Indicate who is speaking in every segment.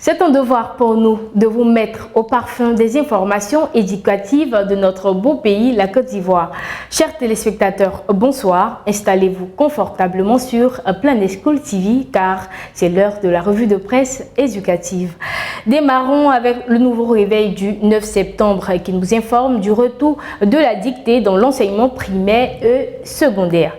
Speaker 1: C'est un devoir pour nous de vous mettre au parfum des informations éducatives de notre beau pays, la Côte d'Ivoire. Chers téléspectateurs, bonsoir. Installez-vous confortablement sur Planet School TV car c'est l'heure de la revue de presse éducative. Démarrons avec le nouveau réveil du 9 septembre qui nous informe du retour de la dictée dans l'enseignement primaire et secondaire.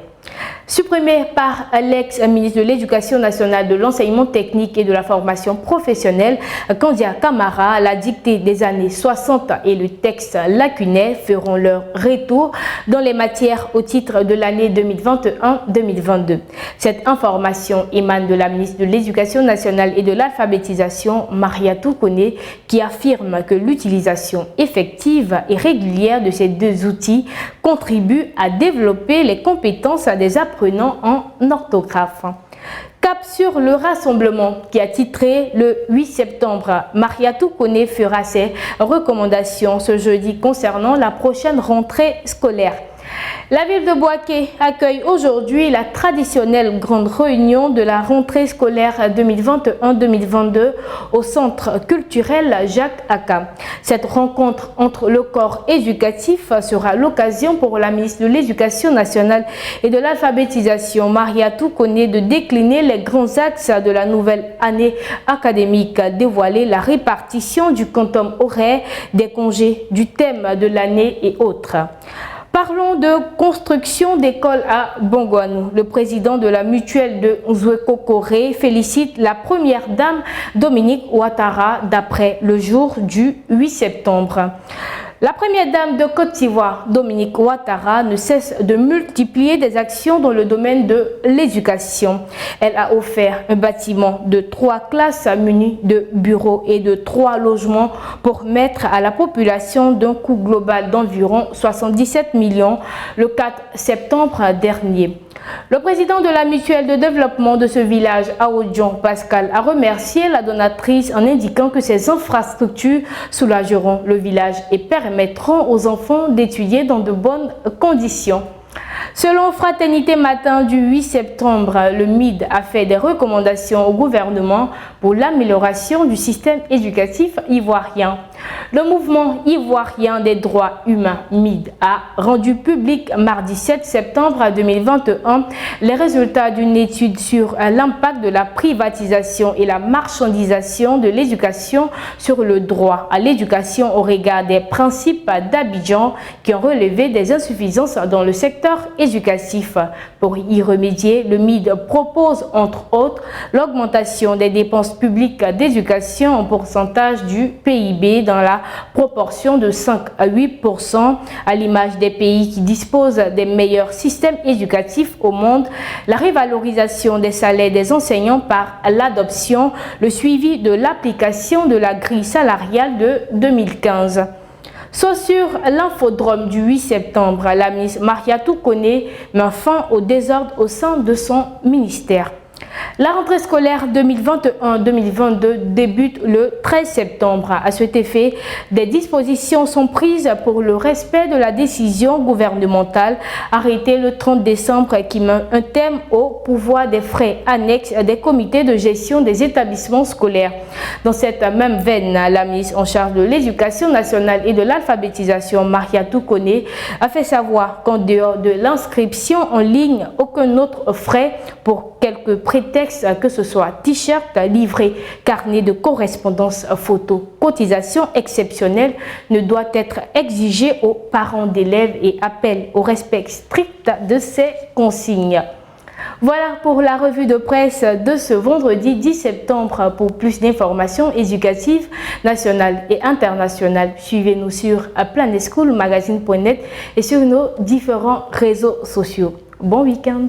Speaker 1: Supprimée par l'ex-ministre de l'Éducation nationale, de l'enseignement technique et de la formation professionnelle, Kandia Camara, la dictée des années 60 et le texte lacunaire feront leur retour dans les matières au titre de l'année 2021-2022. Cette information émane de la ministre de l'Éducation nationale et de l'alphabétisation, Mariatou Kone, qui affirme que l'utilisation effective et régulière de ces deux outils contribue à développer les compétences des apprenants en orthographe. Cap sur le rassemblement qui a titré le 8 septembre. Mariatou Kone fera ses recommandations ce jeudi concernant la prochaine rentrée scolaire. La ville de Bouaké accueille aujourd'hui la traditionnelle grande réunion de la rentrée scolaire 2021-2022 au centre culturel Jacques Aka. Cette rencontre entre le corps éducatif sera l'occasion pour la ministre de l'Éducation nationale et de l'alphabétisation, Mariatou Kone, de décliner les grands axes de la nouvelle année académique, dévoiler la répartition du quantum horaire, des congés, du thème de l'année et autres. Parlons de construction d'écoles à Bongouanou. Le président de la mutuelle de Nzoueko-Koré félicite la première dame Dominique Ouattara d'après le jour du 8 septembre. La première dame de Côte d'Ivoire, Dominique Ouattara, ne cesse de multiplier des actions dans le domaine de l'éducation. Elle a offert un bâtiment de 3 classes muni de bureaux et de 3 logements pour mettre à la population d'un coût global d'environ 77 millions le 4 septembre dernier. Le président de la mutuelle de développement de ce village, Aodjon Pascal, a remercié la donatrice en indiquant que ces infrastructures soulageront le village et permettront aux enfants d'étudier dans de bonnes conditions. Selon Fraternité Matin du 8 septembre, le MID a fait des recommandations au gouvernement pour l'amélioration du système éducatif ivoirien. Le mouvement ivoirien des droits humains, MID, a rendu public mardi 7 septembre 2021 les résultats d'une étude sur l'impact de la privatisation et la marchandisation de l'éducation sur le droit à l'éducation au regard des principes d'Abidjan qui ont relevé des insuffisances dans le secteur éducatif. Pour y remédier, le MID propose entre autres l'augmentation des dépenses publiques d'éducation en pourcentage du PIB dans la proportion de 5 à 8% à l'image des pays qui disposent des meilleurs systèmes éducatifs au monde, la revalorisation des salaires des enseignants par l'adoption, le suivi de l'application de la grille salariale de 2015. Soit sur l'infodrome du 8 septembre, la ministre Mariatou Kone met fin au désordre au sein de son ministère. La rentrée scolaire 2021-2022 débute le 13 septembre. À cet effet, des dispositions sont prises pour le respect de la décision gouvernementale arrêtée le 30 décembre qui met un thème au pouvoir des frais annexes des comités de gestion des établissements scolaires. Dans cette même veine, la ministre en charge de l'Éducation nationale et de l'alphabétisation, Mariatou Kone, a fait savoir qu'en dehors de l'inscription en ligne, aucun autre frais pour quelques prétextes, que ce soit t-shirt, livret, carnet de correspondance, photo, cotisation exceptionnelle, ne doit être exigé aux parents d'élèves et appelle au respect strict de ces consignes. Voilà pour la revue de presse de ce vendredi 10 septembre. Pour plus d'informations éducatives nationales et internationales, suivez-nous sur planetschoolmagazine.net et sur nos différents réseaux sociaux. Bon week-end!